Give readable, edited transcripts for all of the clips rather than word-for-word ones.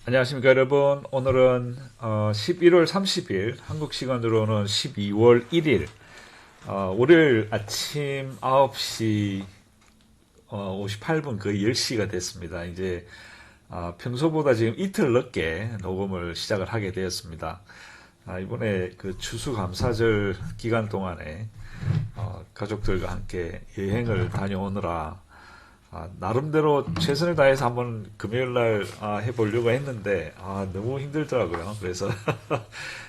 안녕하십니까 여러분. 오늘은 11월 30일, 한국 시간으로는 12월 1일 월요일 아침 9시 58분, 거의 10시가 됐습니다. 이제 평소보다 지금 이틀 늦게 녹음을 시작을 하게 되었습니다. 이번에 그 추수감사절 기간 동안에 가족들과 함께 여행을 다녀오느라 나름대로 최선을 다해서 한번 금요일 날 해보려고 했는데 너무 힘들더라고요. 그래서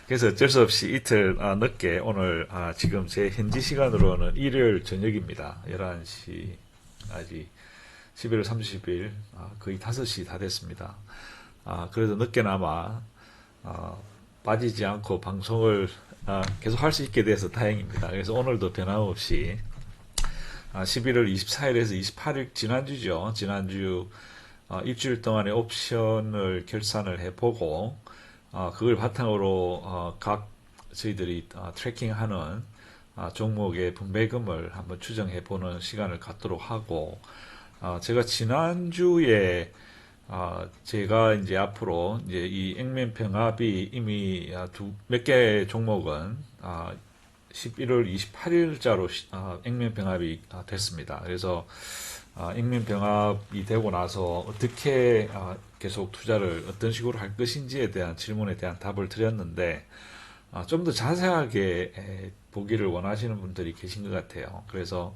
그래서 어쩔 수 없이 이틀 늦게 오늘 지금 제 현지 시간으로는 일요일 저녁입니다. 11시 아직 11월 30일 거의 5시 다 됐습니다. 그래도 늦게나마 빠지지 않고 방송을 계속 할 수 있게 돼서 다행입니다. 그래서 오늘도 변함없이 11월 24일에서 28일 지난주죠. 지난주 일주일 동안의 옵션을 결산을 해보고 그걸 바탕으로 각 저희들이 트래킹하는 종목의 분배금을 한번 추정해보는 시간을 갖도록 하고 제가 지난주에 제가 이제 앞으로 이제 이 액면 병합이 이미 몇 개 종목은 11월 28일자로 액면 병합이 됐습니다. 그래서 액면 병합이 되고 나서 어떻게 계속 투자를 어떤 식으로 할 것인지에 대한 질문에 대한 답을 드렸는데 좀 더 자세하게 보기를 원하시는 분들이 계신 것 같아요. 그래서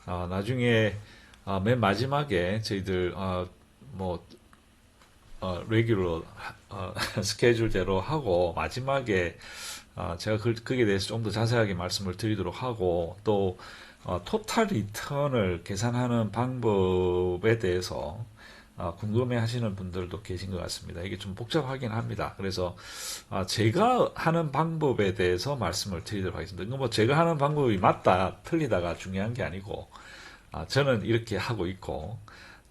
나중에 맨 마지막에 저희들 뭐 레귤러 스케줄대로 하고 마지막에 제가 거기에 대해서 좀 더 자세하게 말씀을 드리도록 하고 또 토탈 리턴을 계산하는 방법에 대해서 궁금해 하시는 분들도 계신 것 같습니다. 이게 좀 복잡하긴 합니다. 그래서 제가 하는 방법에 대해서 말씀을 드리도록 하겠습니다. 이건 뭐 제가 하는 방법이 맞다 틀리다가 중요한 게 아니고 저는 이렇게 하고 있고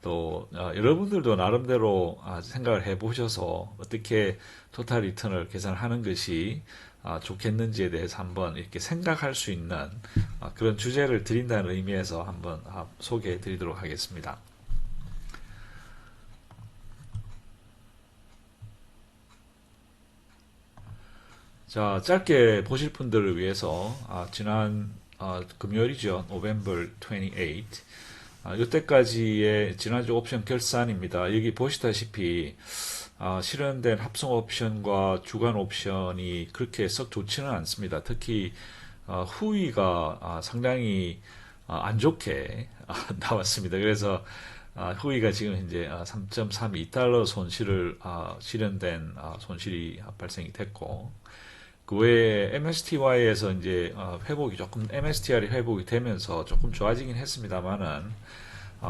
또 여러분들도 나름대로 생각을 해보셔서 어떻게 토탈 리턴을 계산하는 것이 좋겠는지에 대해서 한번 이렇게 생각할 수 있는 그런 주제를 드린다는 의미에서 한번 소개해 드리도록 하겠습니다. 자, 짧게 보실 분들을 위해서 지난 금요일이죠. November 28. 이때까지의 지난주 옵션 결산입니다. 여기 보시다시피 실현된 합성 옵션과 주간 옵션이 그렇게 썩 좋지는 않습니다. 특히 후위가 상당히 안 좋게 나왔습니다. 그래서 후위가 지금 현재 3.32달러 손실을 실현된 손실이 발생이 됐고 그 외에 MSTY에서 이제 회복이 조금 MSTR이 회복이 되면서 조금 좋아지긴 했습니다만은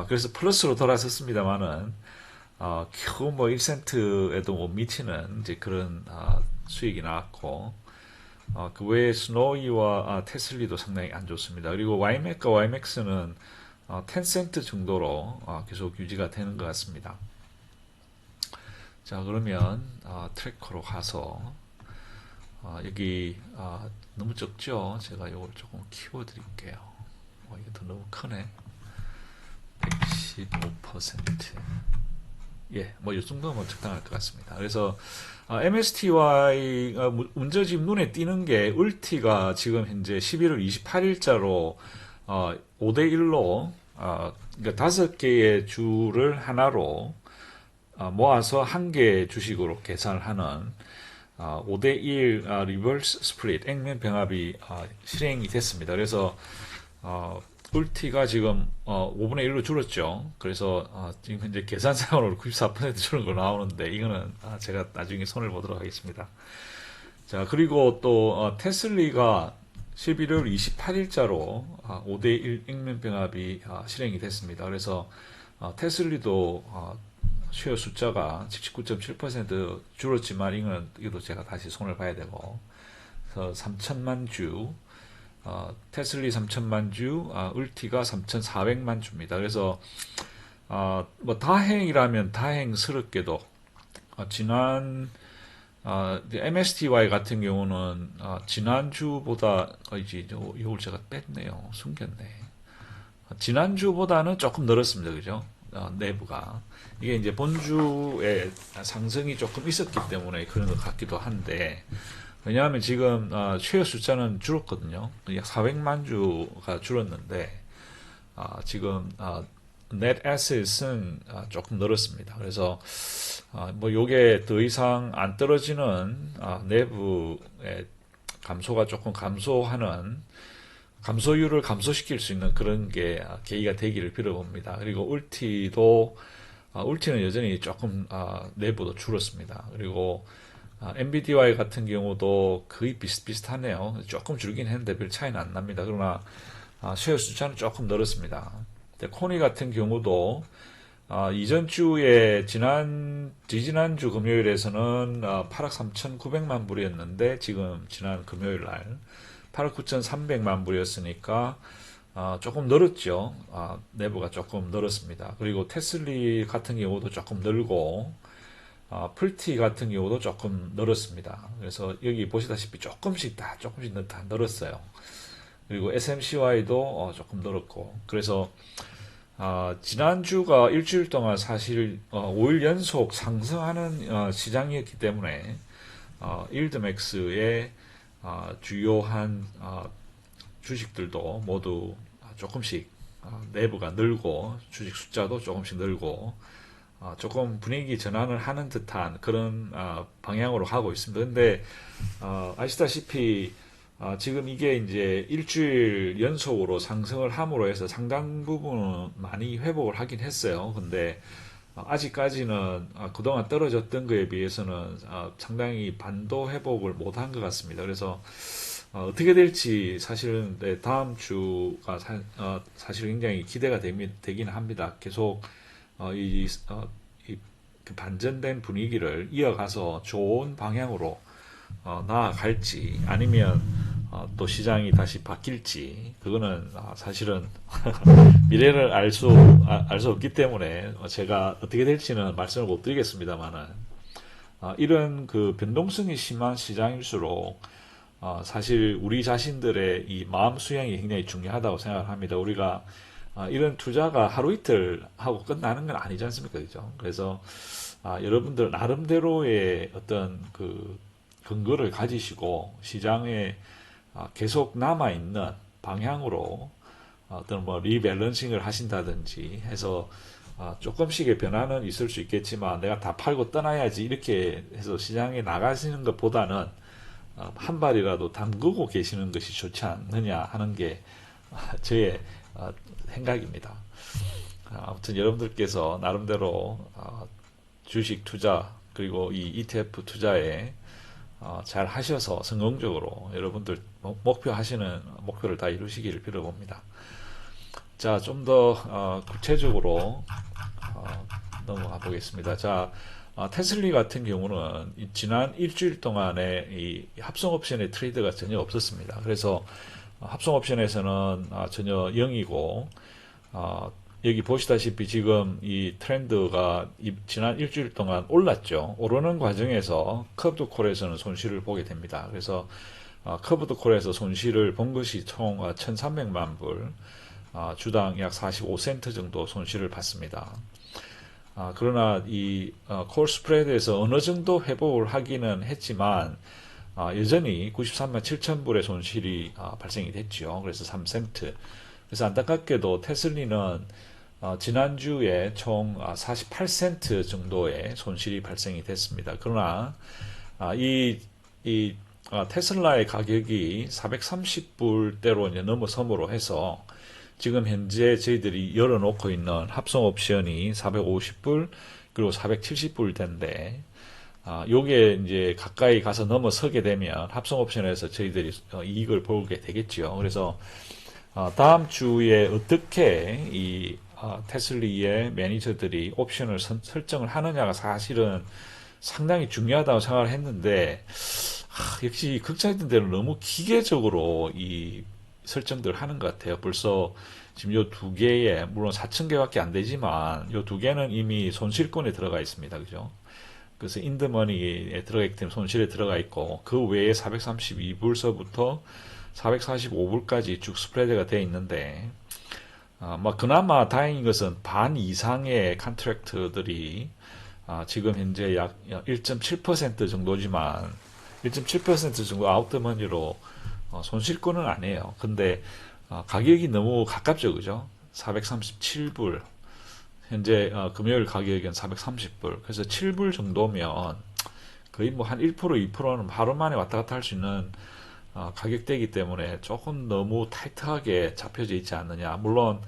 그래서 플러스로 돌아섰습니다만은 겨우 뭐 1센트에도 못 미치는 이제 그런 수익이 나왔고 그 외에 스노이와 테슬리도 상당히 안 좋습니다. 그리고 YMAC과 YMAX는 10센트 정도로 계속 유지가 되는 것 같습니다. 자, 그러면 트래커로 가서 여기 너무 적죠? 제가 이걸 조금 키워드릴게요. 이게 너무 크네. 115%. 예, 뭐 이 정도면 적당할 것 같습니다. 그래서 MSTY 먼저 지금 눈에 띄는 게 울티가 지금 현재 11월 28일자로 5대1로 그러니까 5개의 주를 하나로 모아서 한 개의 주식으로 계산을 하는 5대1 리버스 스플릿 액면 병합이 실행이 됐습니다. 그래서 울티가 지금 5분의 1로 줄었죠. 그래서 지금 현재 계산상으로 94% 줄은 거 나오는데 이거는 제가 나중에 손을 보도록 하겠습니다. 자, 그리고 또 테슬리가 11월 28일자로 5대1 액면 병합이 실행이 됐습니다. 그래서 테슬리도 쉐어 숫자가 79.7% 줄었지만 이것도 제가 다시 손을 봐야 되고 그래서 3천만 주 테슬리 3천만 주 울티가 3,400만 주입니다. 그래서 뭐 다행이라면 다행스럽게도 지난 MSTY 같은 경우는 지난주보다 이걸 제가 뺐네요. 숨겼네. 지난주보다는 조금 늘었습니다. 그죠? 내부가. 이게 이제 본주의 상승이 조금 있었기 때문에 그런 것 같기도 한데, 왜냐하면 지금 쉐어 숫자는 줄었거든요. 약 400만 주가 줄었는데 지금 net assets은 조금 늘었습니다. 그래서 뭐 요게 더 이상 안 떨어지는 내부의 감소가 조금 감소하는 감소율을 감소시킬 수 있는 그런 게 계기가 되기를 빌어봅니다. 그리고 울티는 여전히 조금 내부도 줄었습니다. 그리고 MBDY 같은 경우도 거의 비슷비슷하네요. 조금 줄긴 했는데 별 차이는 안 납니다. 그러나 쉐어 숫자는 조금 늘었습니다. 코니 같은 경우도 이전 주에 지난주 금요일에서는 8억 3,900만 불이었는데 지금 지난 금요일 날 8억 9,300만 불이었으니까 조금 늘었죠. 내부가 조금 늘었습니다. 그리고 테슬리 같은 경우도 조금 늘고 풀티 같은 경우도 조금 늘었습니다. 그래서 여기 보시다시피 조금씩 다 늘었어요. 그리고 SMCY도 조금 늘었고, 그래서 지난주가 일주일 동안 사실 5일 연속 상승하는 시장이었기 때문에 일드맥스의 주요한 주식들도 모두 조금씩 내부가 늘고 주식 숫자도 조금씩 늘고 조금 분위기 전환을 하는 듯한 그런 방향으로 가고 있습니다. 근데 아시다시피 지금 이게 이제 일주일 연속으로 상승을 함으로 해서 상당 부분은 많이 회복을 하긴 했어요. 근데 아직까지는 그동안 떨어졌던 거에 비해서는 상당히 반도 회복을 못한 것 같습니다. 그래서 어떻게 될지 사실은 다음 주가 사실 굉장히 기대가 되긴 합니다. 계속 그 반전된 분위기를 이어가서 좋은 방향으로 나아갈지 아니면 또 시장이 다시 바뀔지 그거는 사실은 미래를 알 수 없기 때문에 제가 어떻게 될지는 말씀을 못 드리겠습니다만은 이런 그 변동성이 심한 시장일수록 사실 우리 자신들의 이 마음 수양이 굉장히 중요하다고 생각합니다. 우리가 이런 투자가 하루 이틀 하고 끝나는 건 아니지 않습니까? 그죠? 그래서 여러분들 나름대로의 어떤 그 근거를 가지시고 시장에 계속 남아있는 방향으로 어떤 뭐 리밸런싱을 하신다든지 해서 조금씩의 변화는 있을 수 있겠지만 내가 다 팔고 떠나야지 이렇게 해서 시장에 나가시는 것보다는 한 발이라도 담그고 계시는 것이 좋지 않느냐 하는 게 저의 생각입니다. 아무튼 여러분들께서 나름대로 주식 투자 그리고 이 ETF 투자에 잘 하셔서 성공적으로 여러분들 목표하시는 목표를 다 이루시기를 빌어봅니다. 자, 좀 더 구체적으로 넘어가 보겠습니다. 자, 테슬리 같은 경우는 지난 일주일 동안에 이 합성 옵션의 트레이드가 전혀 없었습니다. 그래서 합성 옵션에서는 전혀 0이고 여기 보시다시피 지금 이 트렌드가 지난 일주일 동안 올랐죠. 오르는 과정에서 커브드 콜에서는 손실을 보게 됩니다. 그래서 커브드 콜에서 손실을 본 것이 총 1,300만 불, 주당 약 45센트 정도 손실을 봤습니다. 그러나 이 콜 스프레드에서 어느 정도 회복을 하기는 했지만 여전히 93만 7천 불의 손실이 발생이 됐죠. 그래서 3센트. 그래서 안타깝게도 테슬리는 지난주에 총 48센트 정도의 손실이 발생이 됐습니다. 그러나 이 테슬라의 가격이 430불대로 이제 넘어섬으로 해서 지금 현재 저희들이 열어놓고 있는 합성 옵션이 450불 그리고 470불대인데 요게 이제 가까이 가서 넘어서게 되면 합성 옵션에서 저희들이 이익을 보게 되겠죠. 그래서 다음 주에 어떻게 이 테슬리의 매니저들이 옵션을 설정을 하느냐가 사실은 상당히 중요하다고 생각을 했는데 역시 극장했던 대로 너무 기계적으로 이 설정들 하는 것 같아요. 벌써 지금 요 두 개에 물론 4,000개밖에 안 되지만 요 두 개는 이미 손실권에 들어가 있습니다. 그죠? 그래서 인더머니에 들어가 있기 때문에 손실에 들어가 있고 그 외에 432불서부터 445불까지 쭉 스프레드가 되어 있는데 뭐 그나마 다행인 것은 반 이상의 컨트랙트들이 지금 현재 약 1.7% 정도지만 1.7% 정도 아웃더머니로 손실권은 아니에요. 근데 가격이 너무 가깝죠, 그죠? 437불. 현재 금요일 가격은 430불. 그래서 7불 정도면 거의 뭐 한 1%, 2%는 하루 만에 왔다 갔다 할 수 있는 가격대이기 때문에 조금 너무 타이트하게 잡혀져 있지 않느냐. 물론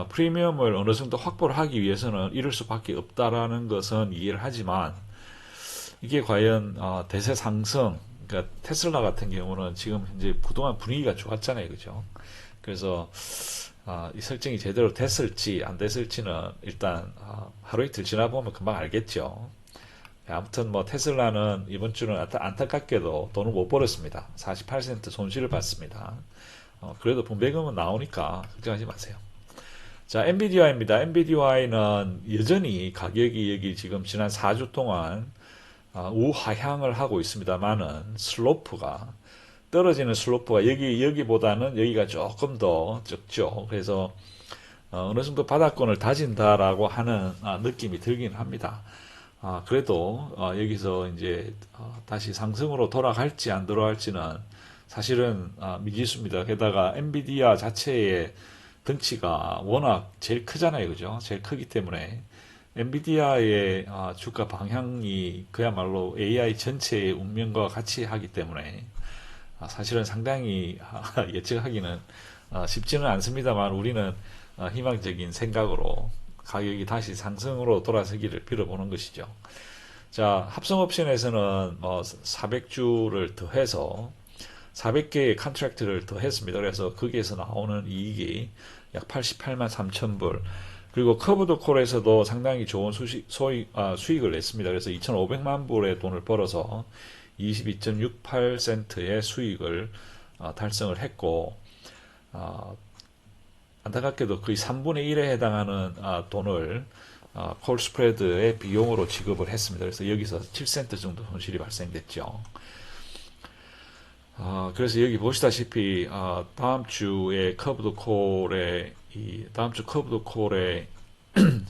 프리미엄을 어느 정도 확보를 하기 위해서는 이럴 수밖에 없다라는 것은 이해를 하지만 이게 과연 대세 상승, 그러니까 테슬라 같은 경우는 지금 현재 그동안 분위기가 좋았잖아요, 그죠? 그래서 이 설정이 제대로 됐을지 안 됐을지는 일단 하루 이틀 지나보면 금방 알겠죠. 아무튼 뭐 테슬라는 이번 주는 안타깝게도 돈을 못 벌었습니다. 48센트 손실을 봤습니다. 그래도 분배금은 나오니까 걱정하지 마세요. 자, 엔비디아입니다. 엔비디아는 여전히 가격이 여기 지금 지난 4주 동안 우하향을 하고 있습니다만은 슬로프가 떨어지는 슬로프가 여기보다는 여기가 조금 더 적죠. 그래서 어느 정도 바닥권을 다진다라고 하는 느낌이 들긴 합니다. 그래도 여기서 이제 다시 상승으로 돌아갈지 안 돌아갈지는 사실은 미지수입니다. 게다가 엔비디아 자체의 덩치가 워낙 제일 크잖아요, 그죠? 제일 크기 때문에 엔비디아의 주가 방향이 그야말로 AI 전체의 운명과 같이 하기 때문에 사실은 상당히 예측하기는 쉽지는 않습니다만 우리는 희망적인 생각으로 가격이 다시 상승으로 돌아서기를 빌어보는 것이죠. 자, 합성 옵션에서는 400주를 더해서 400개의 컨트랙트를 더했습니다. 그래서 거기에서 나오는 이익이 약 88만 3천 불. 그리고 커브드 콜에서도 상당히 좋은 수익을 냈습니다. 그래서 2,500만 불의 돈을 벌어서 22.68센트의 수익을 달성을 했고 안타깝게도 거의 3분의 1에 해당하는 돈을 콜 스프레드의 비용으로 지급을 했습니다. 그래서 여기서 7센트 정도 손실이 발생됐죠. 그래서 여기 보시다시피 다음 주에 커브드 콜의 다음 주 커브드 콜의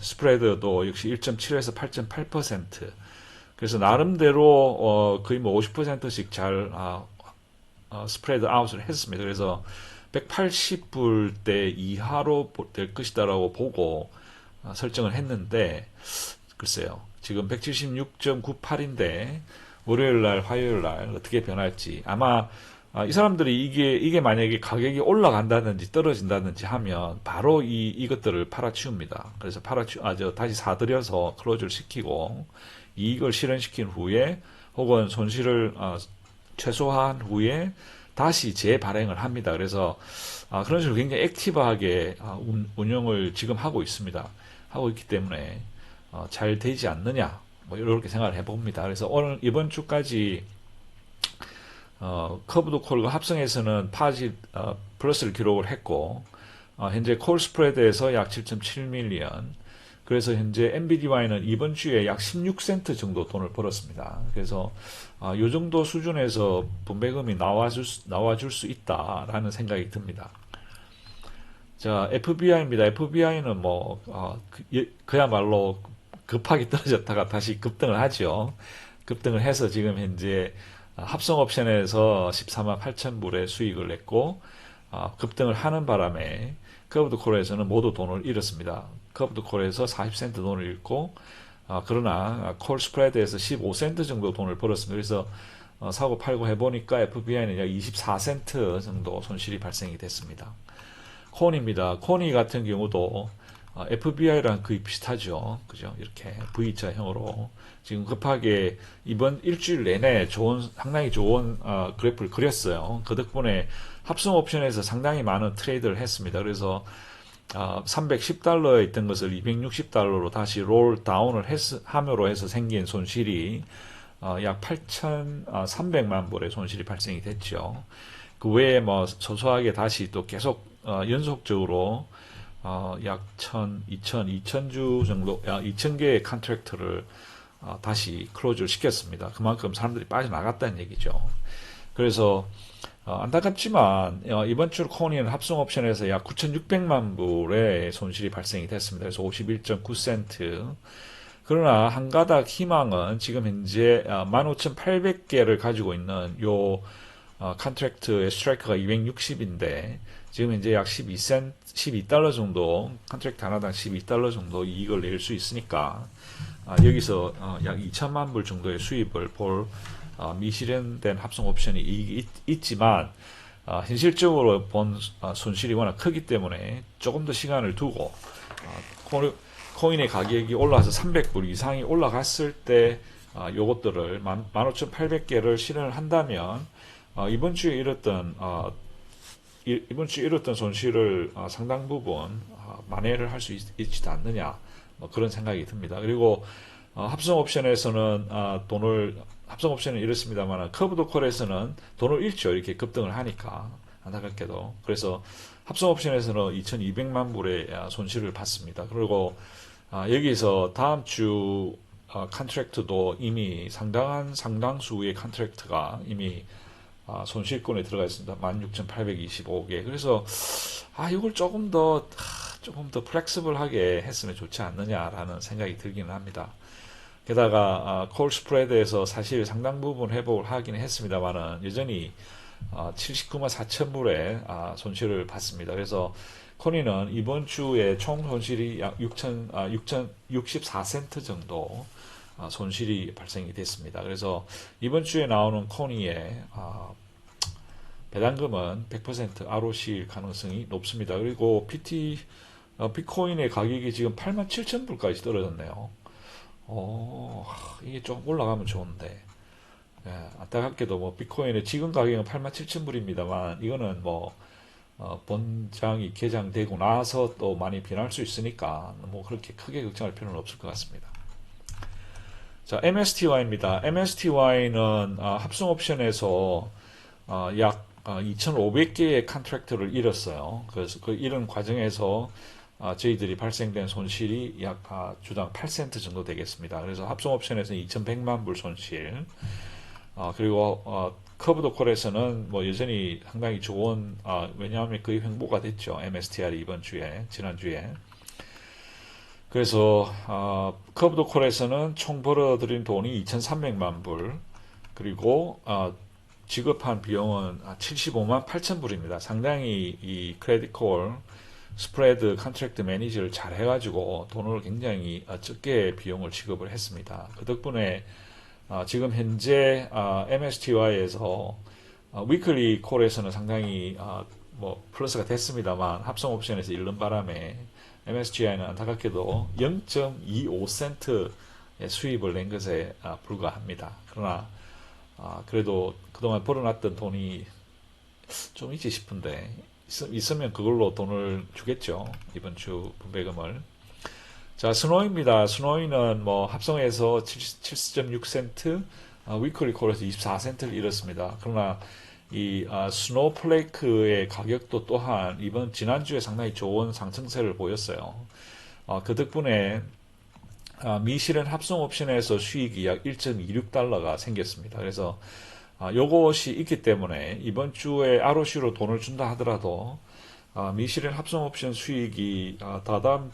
스프레드도 역시 1.7에서 8.8%. 그래서 나름대로 거의 뭐 50%씩 잘 스프레드 아웃을 했습니다. 그래서 180불대 이하로 될 것이다라고 보고 설정을 했는데 글쎄요. 지금 176.98인데 월요일날, 화요일날 어떻게 변할지 아마 이 사람들이 이게 만약에 가격이 올라간다든지 떨어진다든지 하면 바로 이것들을 팔아치웁니다. 그래서 다시 사들여서 클로즈를 시키고 이익을 실현시킨 후에 혹은 손실을 최소화한 후에 다시 재발행을 합니다. 그래서 그런 식으로 굉장히 액티브하게 운영을 지금 하고 있습니다. 하고 있기 때문에 잘 되지 않느냐 뭐 이렇게 생각을 해봅니다. 그래서 이번 주까지 커브드 콜과 합성에서는 플러스를 기록을 했고 현재 콜 스프레드에서 약 7.7밀리언. 그래서 현재 엔비디아는 이번 주에 약 16센트 정도 돈을 벌었습니다. 그래서 이 정도 수준에서 분배금이 나와줄 수 있다라는 생각이 듭니다. 자, FBI입니다. FBI는 그야말로 급하게 떨어졌다가 다시 급등을 하죠. 급등을 해서 지금 현재 합성 옵션에서 14만 8천 불의 수익을 냈고 급등을 하는 바람에 커브드 콜에서는 모두 돈을 잃었습니다. 커브드 콜에서 40센트 돈을 잃고 그러나 콜 스프레드에서 15센트 정도 돈을 벌었습니다. 그래서 사고 팔고 해보니까 FBI는 약 24센트 정도 손실이 발생이 됐습니다. 코니입니다. 코니 같은 경우도 FBI랑 거의 비슷하죠. 그죠? 이렇게 V자형으로 지금 급하게 이번 일주일 내내 상당히 좋은 그래프를 그렸어요. 그 덕분에 합성 옵션에서 상당히 많은 트레이드를 했습니다. 그래서 310달러에 있던 것을 260달러로 다시 롤 다운을 함으로 해서 생긴 손실이 약 8,300만 불의 손실이 발생이 됐죠. 그 외에 소소하게 다시 또 계속 연속적으로 약 2,000주 정도, 2,000개의 컨트랙트를 다시 클로즈를 시켰습니다. 그만큼 사람들이 빠져나갔다는 얘기죠. 그래서 안타깝지만 이번 주 코니는 합성 옵션에서 약 9,600만 불의 손실이 발생이 됐습니다. 그래서 51.9센트. 그러나 한 가닥 희망은 지금 현재 15,800개를 가지고 있는 요 컨트랙트의 스트라이크가 260인데 지금 현재 약 12센트, 12달러 정도, 컨트랙트 하나당 12달러 정도 이익을 낼 수 있으니까 여기서 약 2천만 불 정도의 수입을 볼 미실현된 합성 옵션이 이익이 있지만 현실적으로 본 손실이 워낙 크기 때문에 조금 더 시간을 두고 코인의 가격이 올라와서 300불 이상이 올라갔을 때 요것들을 15,800개를 실현을 한다면 이번 주에 잃었던 손실을 상당 부분 만회를 할 수 있지도 않느냐 뭐 그런 생각이 듭니다. 그리고 합성 옵션에서는 합성 옵션은 이렇습니다만 커브드 콜에서는 돈을 잃죠. 이렇게 급등을 하니까 안타깝게도. 그래서 합성 옵션에서는 2,200만 불의 손실을 봤습니다. 그리고 여기서 다음 주 컨트랙트도 이미 상당수의 컨트랙트가 이미 손실권에 들어가 있습니다. 16,825개. 그래서 이걸 조금 더 플렉시블하게 했으면 좋지 않느냐라는 생각이 들기는 합니다. 게다가 콜 스프레드에서 사실 상당 부분 회복을 하긴 했습니다만은 여전히 79만 4천 불의 손실을 봤습니다. 그래서 코니는 이번 주에 총 손실이 약 64센트 정도 손실이 발생이 됐습니다. 그래서 이번 주에 나오는 코니의 배당금은 100% ROC일 가능성이 높습니다. 그리고 비트코인의 가격이 지금 87,000불까지 떨어졌네요. 이게 조금 올라가면 좋은데. 예, 안타깝게도 뭐 비트코인의 지금 가격은 87,000불입니다만 이거는 뭐 본장이 개장되고 나서 또 많이 변할 수 있으니까 뭐 그렇게 크게 걱정할 필요는 없을 것 같습니다. 자, MSTY입니다. MSTY는 합성 옵션에서 약 2,500개의 컨트랙트를 잃었어요. 그래서 그 잃은 과정에서 저희들이 발생된 손실이 약 주당 8센트 정도 되겠습니다. 그래서 합성 옵션에서는 2,100만 불 손실. 그리고 커브드 콜에서는 뭐 여전히 상당히 좋은 왜냐하면 거의 횡보가 됐죠. MSTR이 지난주에. 그래서 커브드 콜에서는 총 벌어들인 돈이 2,300만 불. 그리고 지급한 비용은 75만 8천 불입니다. 상당히 이 크레딧 콜 스프레드 컨트랙트 매니저를 잘 해가지고 돈을 굉장히 적게 비용을 지급을 했습니다. 그 덕분에 지금 현재 MSTY에서 위클리 콜에서는 상당히 뭐 플러스가 됐습니다만 합성 옵션에서 잃는 바람에 MSTY는 안타깝게도 0.25센트의 수입을 낸 것에 불과합니다. 그러나 그래도 그동안 벌어놨던 돈이 좀 있지 싶은데 있으면 그걸로 돈을 주겠죠. 이번 주 분배금을. 자, 스노이입니다. 스노이는 뭐 합성해서 7.6센트, 위클리 콜에서 24센트를 잃었습니다. 그러나 이 스노우플레이크의 가격도 또한 지난주에 상당히 좋은 상승세를 보였어요. 그 덕분에 미실현 합성 옵션에서 수익이 약 1.26달러가 생겼습니다. 그래서 요것이 있기 때문에 이번 주에 ROC로 돈을 준다 하더라도 미실현 합성 옵션 수익이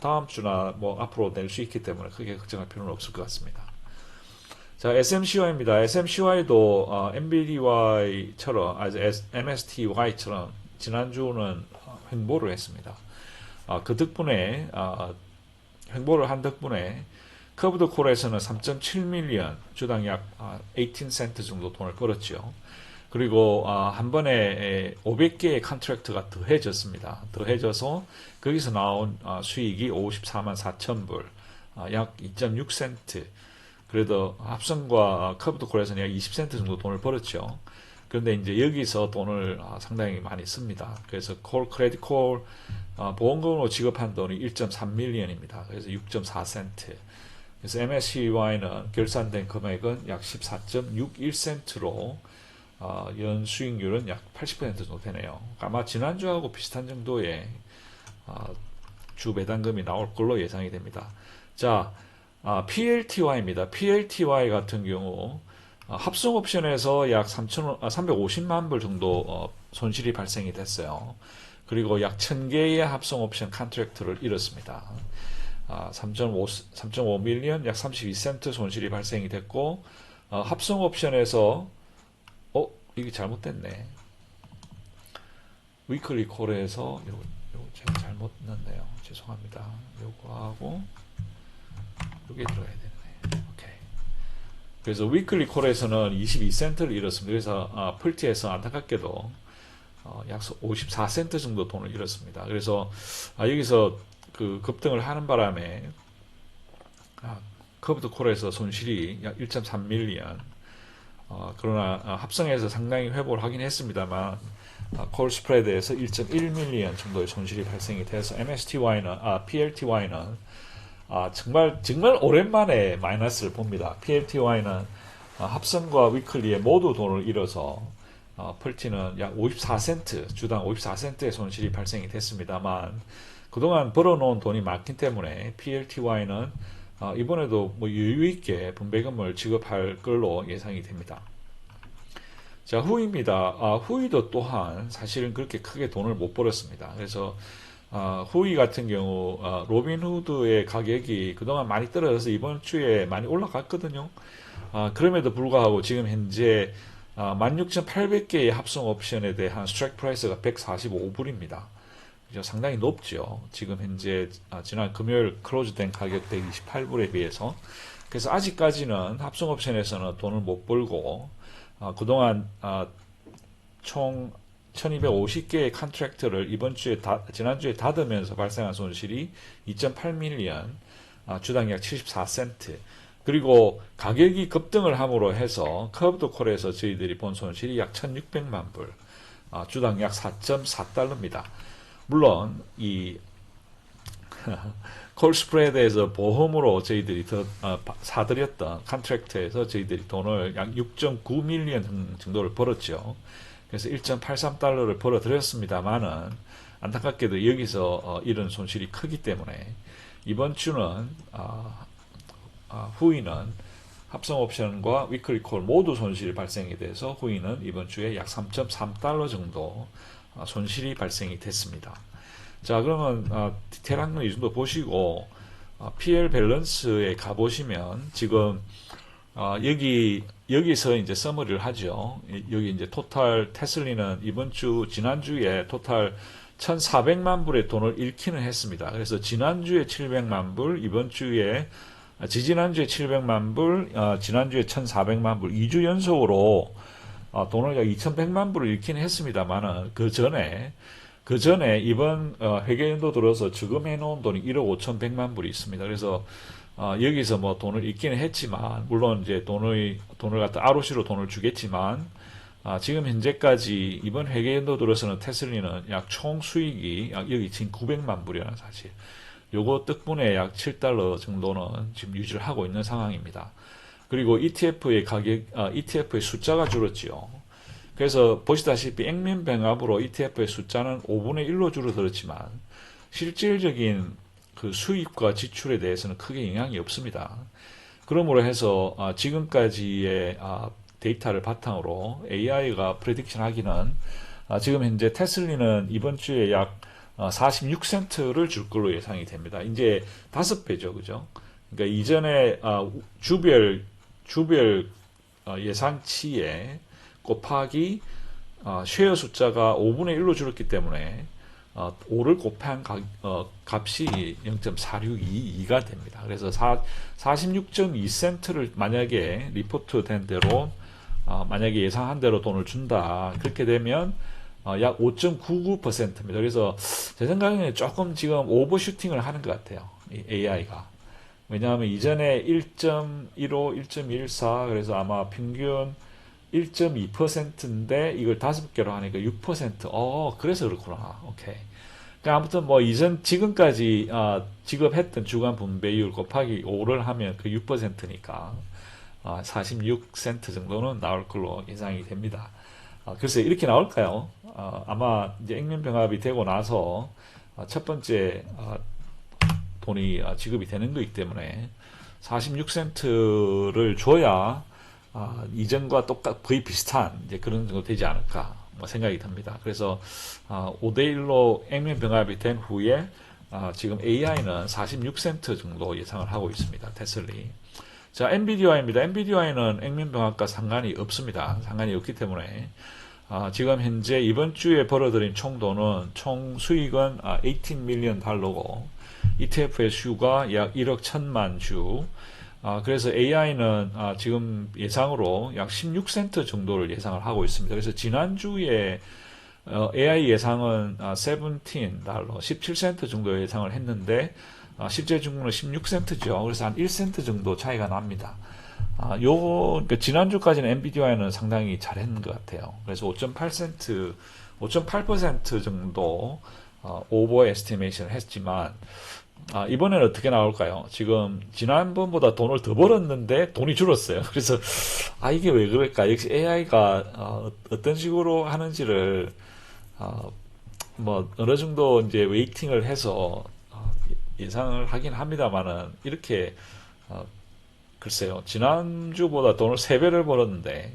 다음 주나 뭐 앞으로 낼 수 있기 때문에 크게 걱정할 필요는 없을 것 같습니다. 자, SMCY입니다. SMCY도 MBDY처럼 MSTY처럼 지난주는 횡보를 했습니다. 그 덕분에 횡보를 한 덕분에 커브드 콜에서는 3.7밀리언 주당 약 18센트 정도 돈을 벌었죠. 그리고 한 번에 500개의 컨트랙트가 더해졌습니다. 더해져서 거기서 나온 수익이 54만 4천 불, 약 2.6센트. 그래도 합성과 커브드 콜에서는 약 20센트 정도 돈을 벌었죠. 그런데 이제 여기서 돈을 상당히 많이 씁니다. 그래서 크레딧 콜 보험금으로 지급한 돈이 1.3밀리언입니다. 그래서 6.4센트. 그래서 MSCY는 결산된 금액은 약 14.61센트로 연 수익률은 약 80% 정도 되네요. 아마 지난주하고 비슷한 정도의 주 배당금이 나올 걸로 예상이 됩니다. 자, PLTY입니다. PLTY 같은 경우 합성 옵션에서 약 350만 불 정도 손실이 발생이 됐어요. 그리고 약 1000개의 합성 옵션 컨트랙트를 잃었습니다. 3.5 밀리언 약 32센트 손실이 발생이 됐고, 합성 옵션에서 이게 잘못됐네. 위클리 콜에서 요거 제가 잘못 넣었네요. 죄송합니다. 요거하고 요게 들어가야 되네. 오케이. 그래서 위클리 콜에서는 22센트를 잃었습니다. 그래서 펄티에서 안타깝게도 약 54센트 정도 돈을 잃었습니다. 그래서 여기서 그 급등을 하는 바람에 커브드 콜에서 손실이 약 1.3밀리언, 그러나 합성에서 상당히 회복을 하긴 했습니다만 콜 스프레드에서 1.1밀리언 정도의 손실이 발생이 돼서 PLTY는 정말 오랜만에 마이너스를 봅니다. PLTY는 합성과 위클리에 모두 돈을 잃어서 펄티는 약 54센트, 주당 54센트의 손실이 발생이 됐습니다만 그동안 벌어놓은 돈이 많기 때문에 PLTY는 이번에도 뭐 여유있게 분배금을 지급할 걸로 예상이 됩니다. 자, 후이입니다. 후이도 또한 사실은 그렇게 크게 돈을 못 벌었습니다. 그래서 후이 같은 경우 로빈후드의 가격이 그동안 많이 떨어져서 이번 주에 많이 올라갔거든요. 그럼에도 불구하고 지금 현재 16,800개의 합성 옵션에 대한 스트라이크 프라이스가 145불입니다. 상당히 높죠. 지금 현재 지난 금요일 클로즈된 가격 128불에 비해서. 그래서 아직까지는 합성 옵션에서는 돈을 못 벌고 그동안 총 1250개의 컨트랙트를 지난주에 닫으면서 발생한 손실이 2.8밀리언, 주당 약 74센트. 그리고 가격이 급등을 함으로 해서 커브드 콜에서 저희들이 본 손실이 약 1600만 불, 주당 약 4.4달러입니다. 물론 이 콜 스프레드에서 보험으로 저희들이 사들였던 컨트랙트에서 저희들이 돈을 약 6.9밀리언 정도를 벌었죠. 그래서 1.83달러를 벌어들였습니다만은 안타깝게도 여기서 잃은 손실이 크기 때문에 이번 주는 후이는 합성 옵션과 위클리 콜 모두 손실이 발생이 돼서 후이는 이번 주에 약 3.3달러 정도 손실이 발생이 됐습니다. 자, 그러면 디테일한 건 이 정도 보시고 PL 밸런스에 가보시면 지금 여기서 이제 서머리를 하죠. 여기 이제 토탈 테슬리는 지난주에 토탈 1,400만 불의 돈을 잃기는 했습니다. 그래서 지난주에 700만 불, 지지난주에 700만 불, 지난주에 1,400만 불, 2주 연속으로 돈을 약 2,100만 불을 잃기는 했습니다만은 그 전에 이번 회계연도 들어서 저금해 놓은 돈이 1억 5,100만 불이 있습니다. 그래서 여기서 뭐 돈을 잃기는 했지만 물론 이제 돈을 갖다 ROC로 돈을 주겠지만 지금 현재까지 이번 회계연도 들어서는 테슬리는 약 총 수익이 약 여기 지금 900만 불이라는 사실. 요거 덕분에 약 7달러 정도는 지금 유지를 하고 있는 상황입니다. 그리고 ETF의 숫자가 줄었지요. 그래서 보시다시피 액면병합으로 ETF의 숫자는 5분의 1로 줄어들었지만 실질적인 그 수입과 지출에 대해서는 크게 영향이 없습니다. 그러므로 해서 지금까지의 데이터를 바탕으로 AI가 프레딕션 하기는 지금 현재 테슬리는 이번 주에 약 46센트를 줄 걸로 예상이 됩니다. 이제 5배죠, 그죠? 그러니까 이전에 주별 예상치에 곱하기 쉐어 숫자가 5분의 1로 줄었기 때문에 5를 곱한 값이 0.4622가 됩니다. 그래서 46.2센트를 만약에 리포트 된 대로 만약에 예상한 대로 돈을 준다. 그렇게 되면 약 5.99%입니다. 그래서 제 생각에는 조금 지금 오버슈팅을 하는 것 같아요. AI가. 왜냐하면 이전에 1.15, 1.14 그래서 아마 평균 1.2%인데 이걸 5개로 하니까 6%. 그래서 그렇구나. 오케이. 그러니까 아무튼 뭐 지금까지 지급했던 주간 분배율 곱하기 5를 하면 그 6%니까 46센트 정도는 나올 걸로 예상이 됩니다. 글쎄 이렇게 나올까요? 아마 이제 액면병합이 되고 나서 첫 번째 돈이 지급이 되는 거기 때문에 46센트를 줘야 이전과 거의 비슷한 이제 그런 정도 되지 않을까 뭐 생각이 듭니다. 그래서 5대1로 액면 병합이 된 후에 지금 AI는 46센트 정도 예상을 하고 있습니다. 테슬리. 자, 엔비디아입니다. 엔비디아는 액면 병합과 상관이 없습니다. 상관이 없기 때문에 지금 현재 이번 주에 벌어들인 총 수익은 18 밀리언 달러고 ETF의 수가 약 1억 1천만 주. 그래서 AI는 지금 예상으로 약 16센트 정도를 예상을 하고 있습니다. 그래서 지난주에 AI 예상은 17달러, 17센트 정도 예상을 했는데 실제 중국은 16센트죠. 그래서 한 1센트 정도 차이가 납니다. 그러니까 지난주까지는 엔비디아는 상당히 잘했는 것 같아요. 그래서 5.8% 정도 오버 에스티메이션을 했지만 이번에는 어떻게 나올까요? 지금 지난번보다 돈을 더 벌었는데 돈이 줄었어요. 그래서 이게 왜 그럴까? 역시 AI가 어떤 식으로 하는지를 뭐 어느 정도 이제 웨이팅을 해서 예상을 하긴 합니다만은 이렇게 글쎄요, 지난주보다 돈을 3배를 벌었는데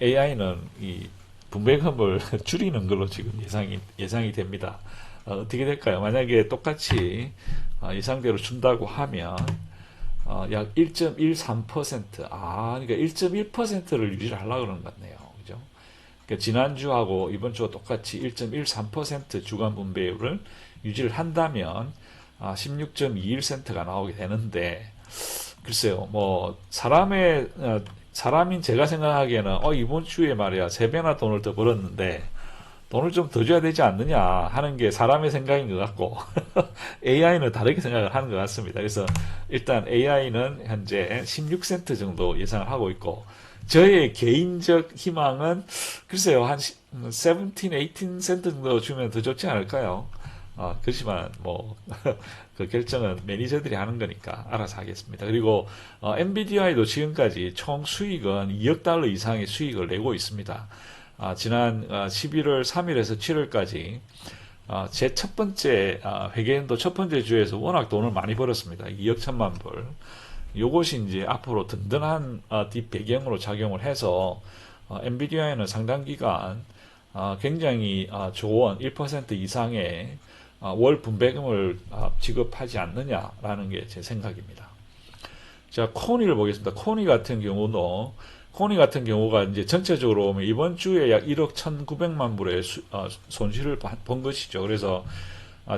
AI는 이 분배금을 줄이는 걸로 지금 예상이 됩니다. 어떻게 될까요? 만약에 똑같이 예상대로 준다고 하면 약 1.13%, 그러니까 1.1%를 유지를 하려고 그러는 것 같네요. 그죠? 그러니까 지난주하고 이번 주와 똑같이 1.13% 주간 분배율을 유지를 한다면 16.21센트가 나오게 되는데, 글쎄요, 뭐 사람인 제가 생각하기에는 이번 주에 말이야 3배나 돈을 더 벌었는데 돈을 좀 더 줘야 되지 않느냐 하는 게 사람의 생각인 것 같고 AI는 다르게 생각을 하는 것 같습니다. 그래서 일단 AI는 현재 16센트 정도 예상을 하고 있고, 저의 개인적 희망은 글쎄요, 한 17, 18센트 정도 주면 더 좋지 않을까요? 그렇지만 뭐 그 결정은 매니저들이 하는 거니까 알아서 하겠습니다. 그리고 엔비디아도 지금까지 총 수익은 2억 달러 이상의 수익을 내고 있습니다. 지난 11월 3일에서 7월까지 제 첫 번째 회계연도 첫 번째 주에서 워낙 돈을 많이 벌었습니다. 2억 1천만 불. 요것이 이제 앞으로 든든한 뒷배경으로 작용을 해서 엔비디아에는 상당 기간 굉장히 좋은 1% 이상의 월 분배금을 지급하지 않느냐라는 게 제 생각입니다. 자, 코니를 보겠습니다. 코니 같은 경우가 이제 전체적으로 보면 이번 주에 약 1억 1,900만 불의 손실을 본 것이죠. 그래서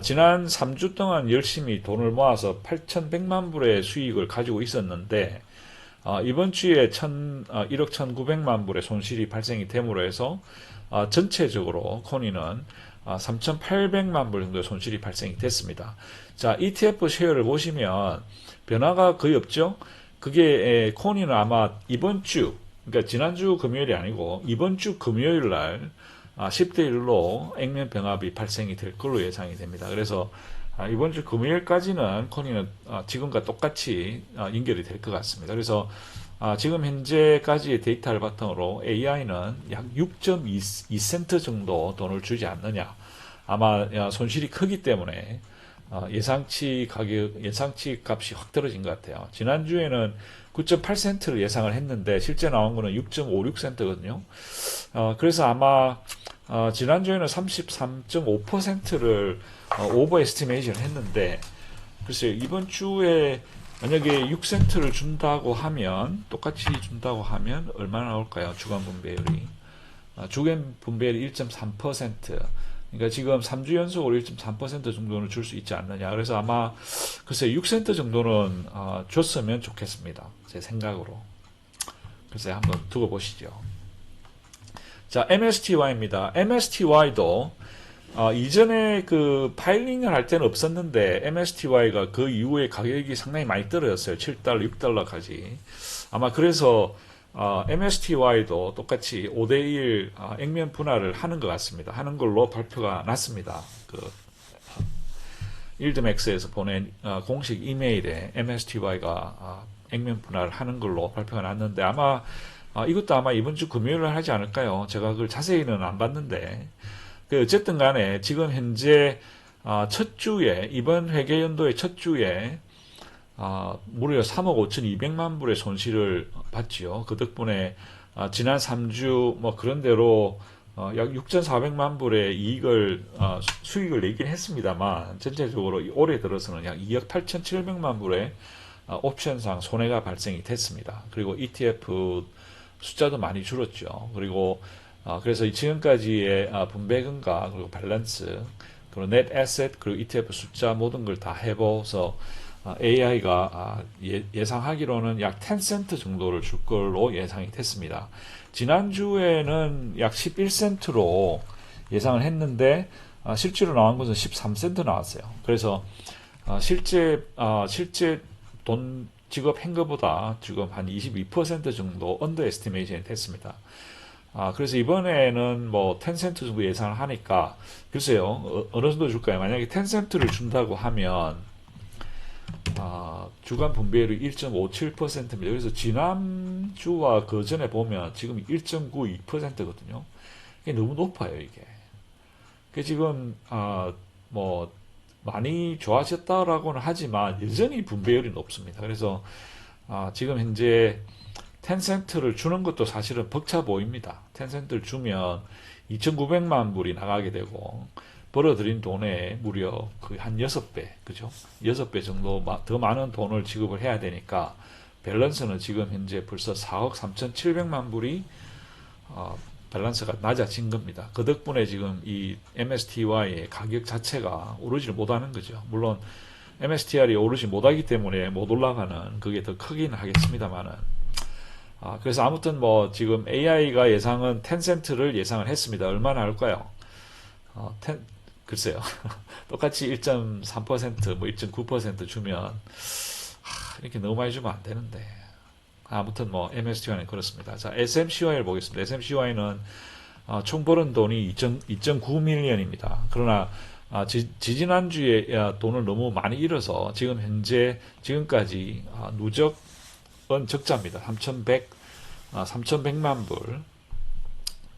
지난 3주 동안 열심히 돈을 모아서 8,100만 불의 수익을 가지고 있었는데 이번 주에 1억 1,900만 불의 손실이 발생이 됨으로 해서 전체적으로 코니는 3,800만 불 정도의 손실이 발생이 됐습니다. 자, ETF 쉐어를 보시면 변화가 거의 없죠. 그게 코니는 아마 이번 주, 그러니까 지난주 금요일이 아니고 이번 주 금요일 날 10대 1로 액면 병합이 발생이 될 걸로 예상이 됩니다. 그래서 이번 주 금요일까지는 코니는 지금과 똑같이 연결이 될 것 같습니다. 그래서 지금 현재까지의 데이터를 바탕으로 AI는 약 6.2센트 정도 돈을 주지 않느냐. 아마 손실이 크기 때문에 예상치 값이 확 떨어진 것 같아요. 지난주에는 9.8센트를 예상을 했는데 실제 나온 거는 6.56센트거든요. 그래서 아마 지난주에는 33.5%를 오버 에스티메이션 했는데, 글쎄요, 이번 주에 만약에 6센트를 똑같이 준다고 하면 얼마나 나올까요? 주간 분배율이. 주간 분배율이 1.3%. 그러니까 지금 3주 연속으로 1.3% 정도는 줄 수 있지 않느냐. 그래서 아마, 글쎄 6센트 정도는 줬으면 좋겠습니다. 제 생각으로. 글쎄 한번 두고 보시죠. 자, MSTY입니다. MSTY도 이전에 그 파일링을 할 때는 없었는데 MSTY가 그 이후에 가격이 상당히 많이 떨어졌어요. 7달러, 6달러까지. 아마 그래서 MSTY도 똑같이 5대1 액면 분할을 하는 것 같습니다. 하는 걸로 발표가 났습니다. 그 일드맥스에서 보낸 공식 이메일에 MSTY가 액면 분할을 하는 걸로 발표가 났는데 이것도 아마 이번 주 금요일을 하지 않을까요? 제가 그걸 자세히는 안 봤는데 어쨌든 간에 지금 현재 첫 주에 이번 회계연도의 첫 주에 무려 3억 5,200만 불의 손실을 봤지요. 그 덕분에 지난 3주 뭐 그런 대로 약 6,400만 불의 수익을 내긴 했습니다만 전체적으로 올해 들어서는 약 2억 8,700만 불의 옵션상 손해가 발생이 됐습니다. 그리고 ETF 숫자도 많이 줄었죠. 그리고 그래서 지금까지의 분배금과 그리고 밸런스 그리고 넷 애셋 그리고 ETF 숫자 모든 걸 다 해봐서 AI가 예상하기로는 약 10센트 정도를 줄 걸로 예상이 됐습니다. 지난주에는 약 11센트로 예상을 했는데 실제로 나온 것은 13센트 나왔어요. 그래서 실제 돈 지급한 것보다 지금 한 22% 정도 언더 에스티메이션이 됐습니다. 그래서 이번에는 뭐 10센트 정도 예상을 하니까 글쎄요 어느 정도 줄까요? 만약에 10센트를 준다고 하면 주간 분배율이 1.57%입니다. 그래서 지난주와 그 전에 보면 지금 1.92%거든요. 이게 너무 높아요, 이게. 지금, 뭐, 많이 좋아졌다라고는 하지만 여전히 분배율이 높습니다. 그래서, 지금 현재 10센트를 주는 것도 사실은 벅차 보입니다. 10센트를 주면 2,900만 불이 나가게 되고, 벌어들인 돈에 무려 한 6배, 그죠? 6배 정도 더 많은 돈을 지급을 해야 되니까 밸런스는 지금 현재 벌써 4억 3,700만 불이 밸런스가 낮아진 겁니다. 그 덕분에 지금 이 MSTR의 가격 자체가 오르지를 못하는 거죠. 물론 MSTR이 오르지 못하기 때문에 못 올라가는 그게 더 크긴 하겠습니다만은 그래서 아무튼 뭐 지금 AI가 예상은 10센트를 예상을 했습니다. 얼마나 할까요? 글쎄요. 똑같이 1.3%, 뭐 1.9% 주면 이렇게 너무 많이 주면 안 되는데. 아무튼 뭐 MSCI는 그렇습니다. 자, SMCY를 보겠습니다. SMCY는 총 벌은 돈이 2.9 밀리언입니다. 그러나 지지난주에 돈을 너무 많이 잃어서 지금 현재 지금까지 누적은 적자입니다. 3,100만 불.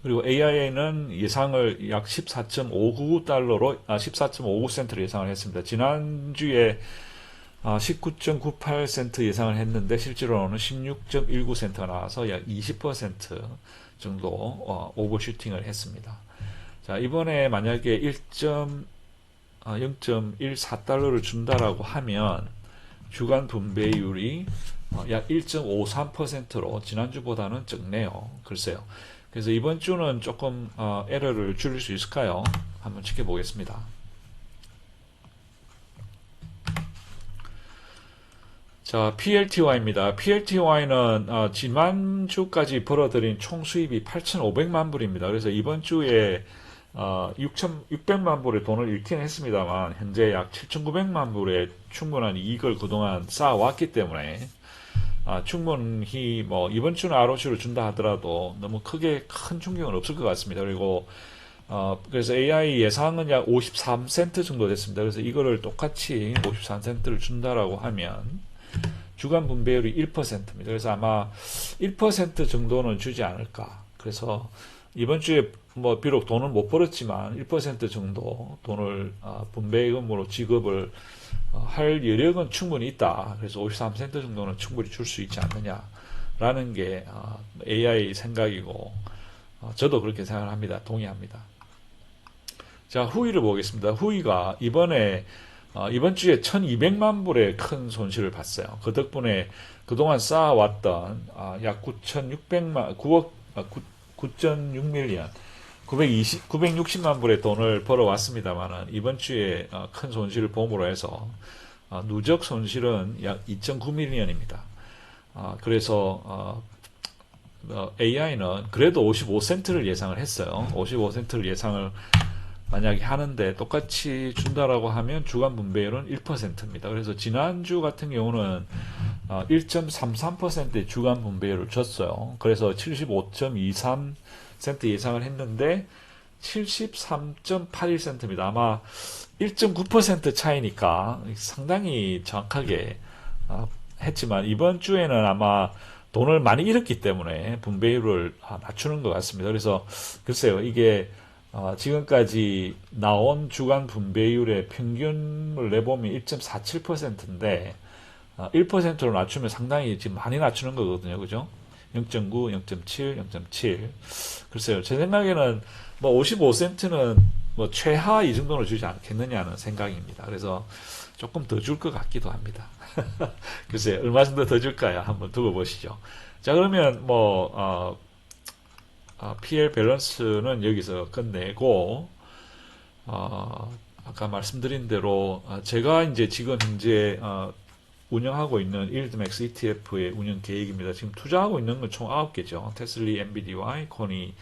그리고 AIA는 예상을 약 14.59달러로 14.59센트로 예상을 했습니다. 지난주에 19.98센트 예상을 했는데 실제로는 16.19센트가 나와서 약 20% 정도 오버슈팅을 했습니다. 자, 이번에 만약에 0.14달러를 준다라고 하면 주간 분배율이 약 1.53%로 지난주보다는 적네요. 글쎄요. 그래서 이번 주는 조금 에러를 줄일 수 있을까요? 한번 지켜보겠습니다. 자, PLTY입니다. PLTY는 지난주까지 벌어들인 총 수입이 8,500만 불입니다. 그래서 이번 주에 6,600만 불의 돈을 잃긴 했습니다만 현재 약 7,900만 불의 충분한 이익을 그동안 쌓아왔기 때문에 충분히 뭐 이번 주는 ROC를 준다 하더라도 너무 크게 큰 충격은 없을 것 같습니다. 그리고 그래서 AI 예상은 약 53센트 정도 됐습니다. 그래서 이거를 똑같이 53센트를 준다라고 하면 주간 분배율이 1%입니다. 그래서 아마 1% 정도는 주지 않을까. 그래서 이번 주에 뭐 비록 돈은 못 벌었지만 1% 정도 돈을 분배금으로 지급을 할 여력은 충분히 있다. 그래서 53센트 정도는 충분히 줄 수 있지 않느냐라는 게 AI 생각이고 저도 그렇게 생각을 합니다. 동의합니다. 자, 후이를 보겠습니다. 후이가 이번 주에 1200만 불의 큰 손실을 봤어요. 그 덕분에 그동안 쌓아왔던 약 9.6밀리언 960만 불의 돈을 벌어왔습니다만은 이번 주에 큰 손실을 보므로 해서 누적 손실은 약 2.9밀리언입니다. 그래서 AI는 그래도 55센트를 예상을 했어요. 55센트를 예상을 만약에 하는데 똑같이 준다라고 하면 주간 분배율은 1%입니다. 그래서 지난주 같은 경우는 1.33%의 주간 분배율을 줬어요. 그래서 75.23센트 예상을 했는데 73.81센트입니다. 아마 1.9% 차이니까 상당히 정확하게 했지만 이번 주에는 아마 돈을 많이 잃었기 때문에 분배율을 낮추는 것 같습니다. 그래서 글쎄요, 이게 지금까지 나온 주간 분배율의 평균을 내보면 1.47%인데 1%로 낮추면 상당히 지금 많이 낮추는 거거든요. 그죠? 0.9, 0.7, 0.7. 글쎄요. 제 생각에는 뭐 55센트는 뭐 최하 이 정도는 주지 않겠느냐는 생각입니다. 그래서 조금 더 줄 것 같기도 합니다. 글쎄요. 얼마 정도 더 줄까요? 한번 두고 보시죠. 자, 그러면 PL 밸런스는 여기서 끝내고, 아까 말씀드린 대로, 제가 이제 지금 현재, 운영하고 있는 일드맥스 ETF의 운영 계획입니다. 지금 투자하고 있는 건 총 9개죠. 테슬리, MBDY, 코니,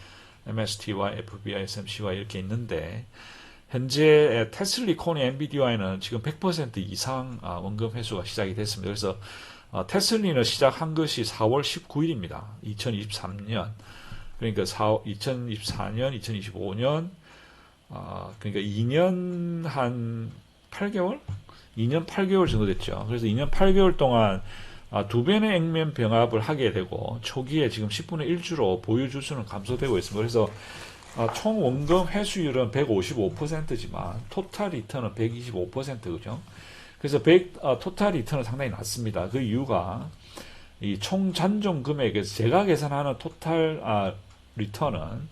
MSTY, FBI, SMCY 이렇게 있는데, 현재 테슬리, 코니, MBDY는 지금 100% 이상 원금 회수가 시작이 됐습니다. 그래서 테슬리는 시작한 것이 4월 19일입니다. 2023년. 그러니까 2024년, 2025년, 그러니까 2년 한 8개월? 2년 8개월 정도 됐죠. 그래서 2년 8개월 동안 두 배의 액면 병합을 하게 되고, 초기에 지금 10분의 1주로 보유 주수는 감소되고 있습니다. 그래서 총 원금 회수율은 155%지만, 토탈 리턴은 125%, 그죠? 그래서 토탈 리턴은 상당히 낮습니다. 그 이유가, 이 총 잔존 금액에서 제가 계산하는 토탈 리턴은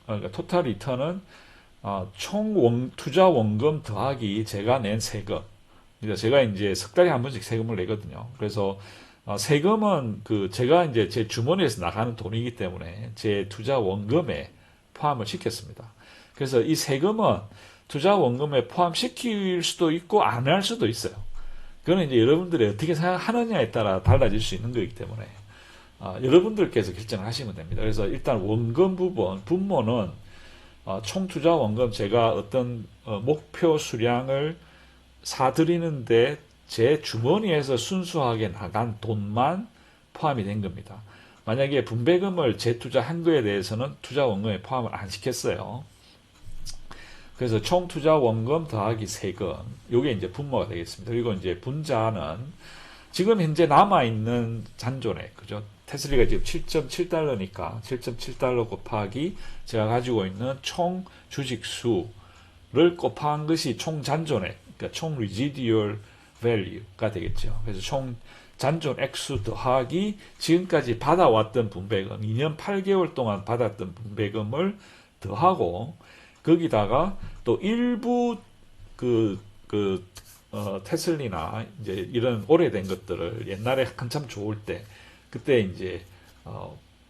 그러니까 토탈 리턴은 총 투자 원금 더하기 제가 낸 세금. 그러니까 제가 이제 석 달에 한 번씩 세금을 내거든요. 그래서 세금은 제가 이제 제 주머니에서 나가는 돈이기 때문에 제 투자 원금에 포함을 시켰습니다. 그래서 이 세금은 투자 원금에 포함시킬 수도 있고 안 할 수도 있어요. 그거는 이제 여러분들이 어떻게 생각하느냐에 따라 달라질 수 있는 거기 때문에 여러분들께서 결정을 하시면 됩니다. 그래서 일단 원금 부분, 분모는 총 투자 원금 제가 어떤 목표 수량을 사들이는데 제 주머니에서 순수하게 나간 돈만 포함이 된 겁니다. 만약에 분배금을 재투자한 거에 대해서는 투자 원금에 포함을 안 시켰어요. 그래서 총 투자 원금 더하기 세금, 요게 이제 분모가 되겠습니다. 그리고 이제 분자는 지금 현재 남아있는 잔존액, 그죠? 테슬리가 지금 7.7달러니까 7.7달러 곱하기 제가 가지고 있는 총 주식수를 곱한 것이 총 잔존액, 그러니까 총 residual value가 되겠죠. 그래서 총 잔존 액수 더하기 지금까지 받아왔던 분배금, 2년 8개월 동안 받았던 분배금을 더하고, 거기다가 또 일부 테슬리나 이제 이런 오래된 것들을 옛날에 한참 좋을 때, 그때 이제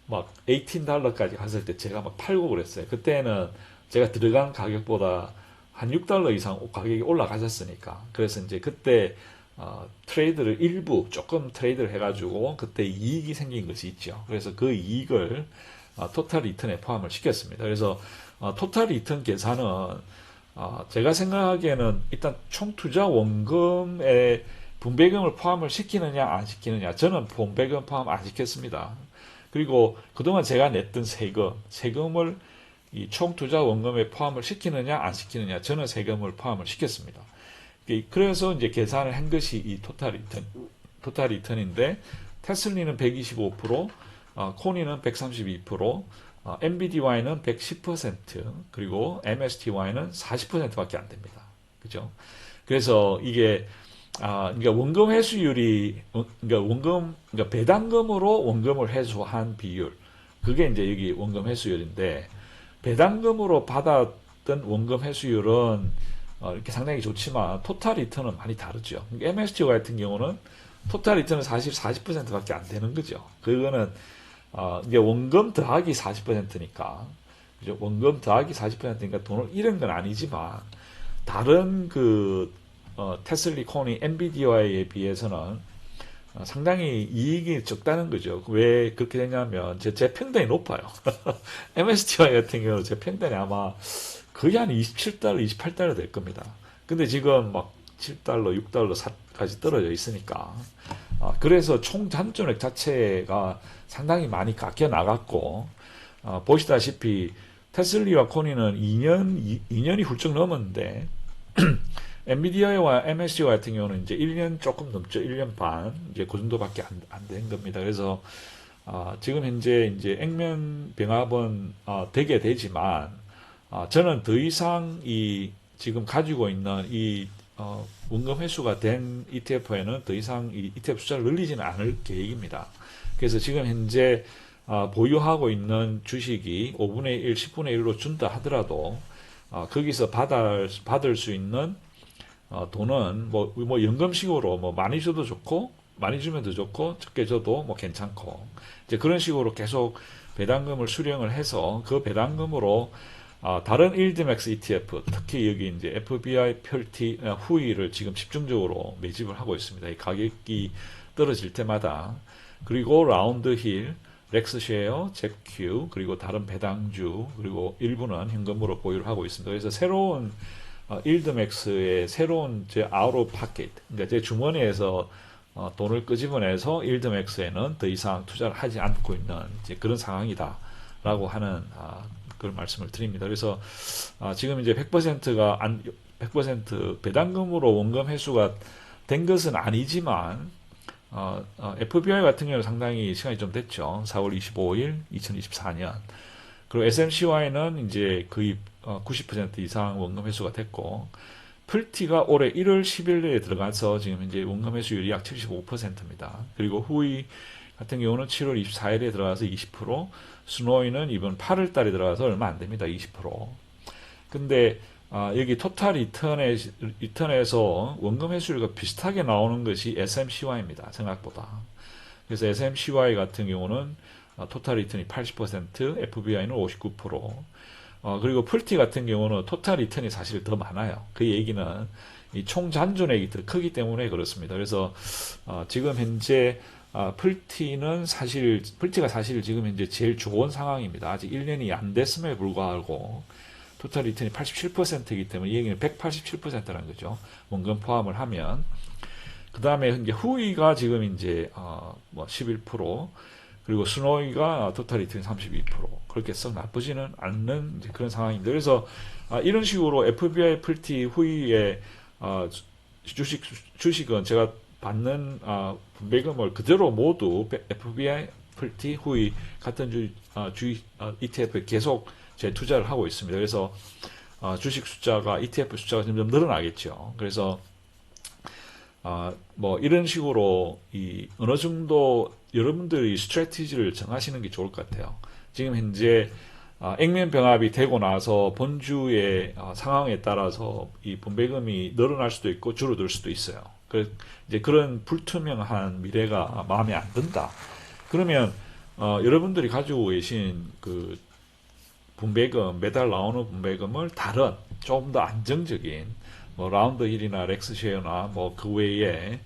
막 18달러까지 갔을 때 제가 막 팔고 그랬어요. 그때는 제가 들어간 가격보다 한 6달러 이상 가격이 올라가셨으니까. 그래서 이제 그때 트레이드를 일부 조금 트레이드를 해가지고 그때 이익이 생긴 것이 있죠. 그래서 그 이익을 토탈 리턴에 포함을 시켰습니다. 그래서 토탈 리턴 계산은 제가 생각하기에는 일단 총 투자 원금에 분배금을 포함을 시키느냐 안 시키느냐, 저는 분배금 포함 안 시켰습니다. 그리고 그동안 제가 냈던 세금을 이 총 투자 원금에 포함을 시키느냐 안 시키느냐, 저는 세금을 포함을 시켰습니다. 그래서 이제 계산을 한 것이 이 토탈 리턴인데, 테슬리는 125%, 코니는 132%, MBDY는 110%, 그리고 MSTY는 40%밖에 안 됩니다. 그죠? 그래서 이게 그러니까 원금 회수율이, 그러니까 배당금으로 원금을 회수한 비율, 그게 이제 여기 원금 회수율인데, 배당금으로 받았던 원금 회수율은 이렇게 상당히 좋지만 토탈 리턴은 많이 다르죠. 그러니까 MSTY 같은 경우는 토탈 리턴은 사실 40%밖에 안 되는 거죠. 그거는 이제 원금 더하기 40%니까, 그죠? 원금 더하기 40%니까 돈을 잃은 건 아니지만, 다른 테슬리, 코니, 엔비디아에 비해서는 상당히 이익이 적다는 거죠. 왜 그렇게 되냐면 제 평단이 높아요. MSTI 같은 경우 제 평단이 아마 거의 한 27달러, 28달러 될 겁니다. 근데 지금 막 7달러, 6달러까지 떨어져 있으니까, 그래서 총 잔존액 자체가 상당히 많이 깎여 나갔고, 보시다시피 테슬리와 코니는 2년이 훌쩍 넘었는데 엔비디아와 MSCI 같은 경우는 이제 1년 조금 넘죠. 1년 반, 이제 그 정도밖에 안 된 겁니다. 그래서 지금 현재 이제 액면 병합은 되게 되지만, 저는 더 이상 이 지금 가지고 있는 이 원금 회수가 된 ETF에는 더 이상 이 ETF 숫자를 늘리지는 않을 계획입니다. 그래서 지금 현재 보유하고 있는 주식이 5분의 1, 10분의 1로 준다 하더라도 거기서 받을 수 있는 돈은 뭐 연금식으로 뭐 많이 줘도 좋고 많이 주면 더 좋고 적게 줘도 뭐 괜찮고 이제 그런 식으로 계속 배당금을 수령을 해서 그 배당금으로 다른 일드맥스 ETF 특히 여기 이제 FBI 펼티 후위를 지금 집중적으로 매집을 하고 있습니다. 이 가격이 떨어질 때마다 그리고 라운드힐, 렉스쉐어, 잭큐 그리고 다른 배당주 그리고 일부는 현금으로 보유를 하고 있습니다. 그래서 새로운 일드맥스의 새로운 제 아웃 오브 파켓 그러니까 제 주머니에서 돈을 끄집어내서 일드맥스에는 더 이상 투자를 하지 않고 있는 이제 그런 상황이다라고 하는 그런 말씀을 드립니다. 그래서 지금 이제 100%가 100% 배당금으로 원금 회수가 된 것은 아니지만 FBI 같은 경우는 상당히 시간이 좀 됐죠. 4월 25일 2024년. 그리고 SMCY는 이제 거의 90% 이상 원금 회수가 됐고 풀티가 올해 1월 10일에 들어가서 지금 이제 원금 회수율이 약 75%입니다. 그리고 후이 같은 경우는 7월 24일에 들어가서 20%, 스노이는 이번 8월 달에 들어가서 얼마 안 됩니다. 20%. 근데 여기 토탈 리턴에서 원금 회수율과 비슷하게 나오는 것이 SMCY입니다. 생각보다. 그래서 SMCY 같은 경우는 토탈 리턴이 80%, FBI는 59%, 그리고 풀티 같은 경우는 토탈 리턴이 사실 더 많아요. 그 얘기는 이 총 잔존액이 더 크기 때문에 그렇습니다. 그래서 지금 현재 풀티가 사실 지금 현재 제일 좋은 상황입니다. 아직 1년이 안 됐음에 불구하고 토탈 리턴이 87%이기 때문에 이 얘기는 187%라는 거죠. 원금 포함을 하면. 그 다음에 이제 후이가 지금 이제 뭐 11%, 그리고 스노이가 토탈 리턴이 32%. 그렇게 썩 나쁘지는 않는 이제 그런 상황입니다. 그래서 이런 식으로 FBI 풀티 후이의 주식은 제가 받는 분배금을 그대로 모두 FBI 풀티 후이 같은 ETF에 계속 재투자를 하고 있습니다. 그래서 주식 숫자가 ETF 숫자가 점점 늘어나겠죠. 그래서 뭐 이런 식으로 어느 정도 여러분들이 스트래티지를 정하시는 게 좋을 것 같아요. 지금 현재 액면 병합이 되고 나서 본주의 상황에 따라서 이 분배금이 늘어날 수도 있고 줄어들 수도 있어요. 이제 그런 불투명한 미래가 마음에 안 든다. 그러면 여러분들이 가지고 계신 그 분배금, 매달 나오는 분배금을 다른 좀 더 안정적인 뭐 라운드 힐이나 렉스쉐어나 뭐 그 외에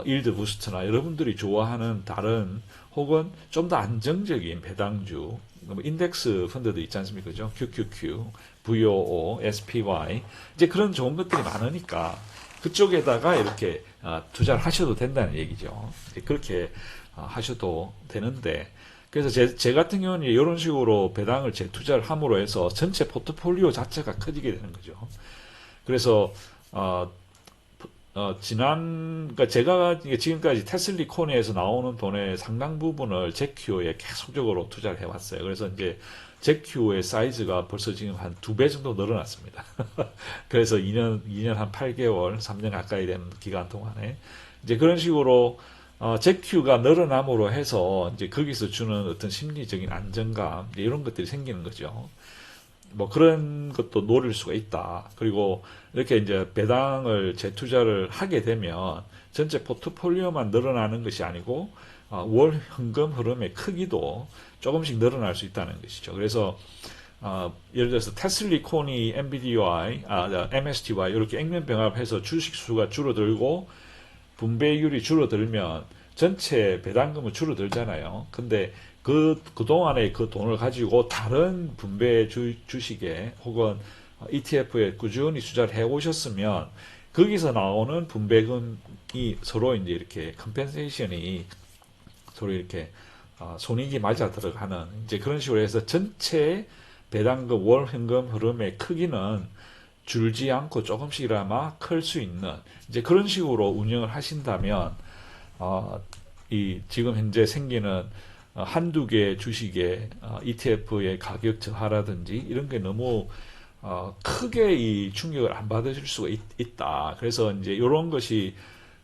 일드 부스트나 여러분들이 좋아하는 다른 혹은 좀 더 안정적인 배당주 뭐 인덱스 펀드도 있지 않습니까? 그죠? QQQ, VOO, SPY 이제 그런 좋은 것들이 많으니까 그쪽에다가 이렇게 투자를 하셔도 된다는 얘기죠. 그렇게 하셔도 되는데 그래서 제 같은 경우는 이런 식으로 배당을 재투자를 함으로 해서 전체 포트폴리오 자체가 커지게 되는 거죠. 그래서 그러니까 제가 지금까지 테슬리 코너에서 나오는 돈의 상당 부분을 제큐에 계속적으로 투자를 해왔어요. 그래서 이제 제큐의 사이즈가 벌써 지금 한 2배 정도 늘어났습니다. 그래서 2년 한 8개월, 3년 가까이 되는 기간 동안에 이제 그런 식으로 제큐가 늘어남으로 해서 이제 거기서 주는 어떤 심리적인 안정감 이런 것들이 생기는 거죠. 뭐 그런 것도 노릴 수가 있다. 그리고 이렇게 이제 배당을 재투자를 하게 되면 전체 포트폴리오만 늘어나는 것이 아니고 월 현금 흐름의 크기도 조금씩 늘어날 수 있다는 것이죠. 그래서 예를 들어서 테슬리, 코니, MBDY, MSTY 이렇게 액면 병합해서 주식 수가 줄어들고 분배율이 줄어들면 전체 배당금은 줄어들잖아요. 근데 그동안에 그 돈을 가지고 다른 분배 주식에 혹은 ETF에 꾸준히 투자를 해 오셨으면 거기서 나오는 분배금이 서로 이제 이렇게 컴펜세이션이 서로 이렇게 손익이 맞아 들어가는 이제 그런 식으로 해서 전체 배당금 월 현금 흐름의 크기는 줄지 않고 조금씩이나마 클 수 있는 이제 그런 식으로 운영을 하신다면 이 지금 현재 생기는 한두 개 주식의 ETF의 가격 저하라든지 이런 게 너무 크게 이 충격을 안 받으실 수가 있다. 그래서 이제 이런 것이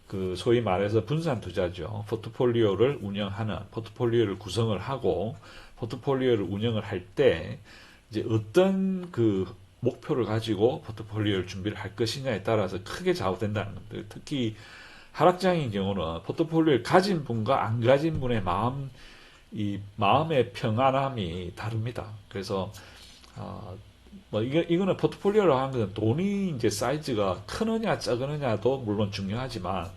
그 소위 말해서 분산 투자죠. 포트폴리오를 운영하는, 포트폴리오를 구성을 하고 포트폴리오를 운영을 할 때 이제 어떤 그 목표를 가지고 포트폴리오를 준비를 할 것이냐에 따라서 크게 좌우된다는 겁니다. 특히 하락장인 경우는 포트폴리오를 가진 분과 안 가진 분의 이 마음의 평안함이 다릅니다. 그래서 뭐 이거는 포트폴리오라고 하는 것은 돈이 이제 사이즈가 크느냐 작으느냐도 물론 중요하지만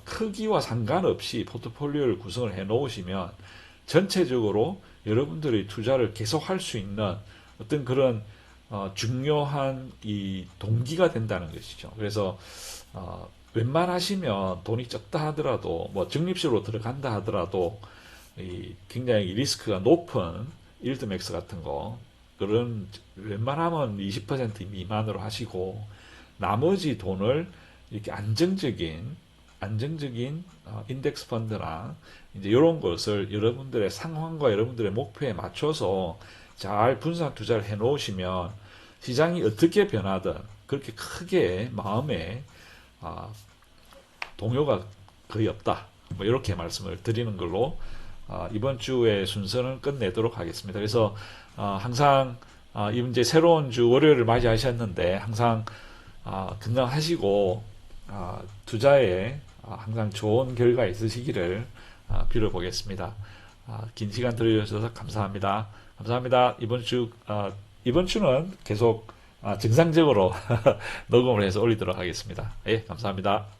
크기와 상관없이 포트폴리오를 구성을 해 놓으시면 전체적으로 여러분들의 투자를 계속 할 수 있는 어떤 그런 중요한 이 동기가 된다는 것이죠. 그래서 웬만하시면 돈이 적다 하더라도 뭐 적립식으로 들어간다 하더라도 굉장히 리스크가 높은 일드맥스 같은 거 그런 웬만하면 20% 미만으로 하시고 나머지 돈을 이렇게 안정적인 인덱스 펀드나 이제 이런 것을 여러분들의 상황과 여러분들의 목표에 맞춰서 잘 분산 투자를 해 놓으시면 시장이 어떻게 변하든 그렇게 크게 마음에 동요가 거의 없다. 뭐 이렇게 말씀을 드리는 걸로 이번 주의 순서는 끝내도록 하겠습니다. 그래서 항상 이제 새로운 주 월요일을 맞이하셨는데 항상 건강하시고 투자에 항상 좋은 결과 있으시기를 빌어보겠습니다. 긴 시간 들어주셔서 감사합니다. 감사합니다. 이번 주는 계속 정상적으로 녹음을 해서 올리도록 하겠습니다. 예, 감사합니다.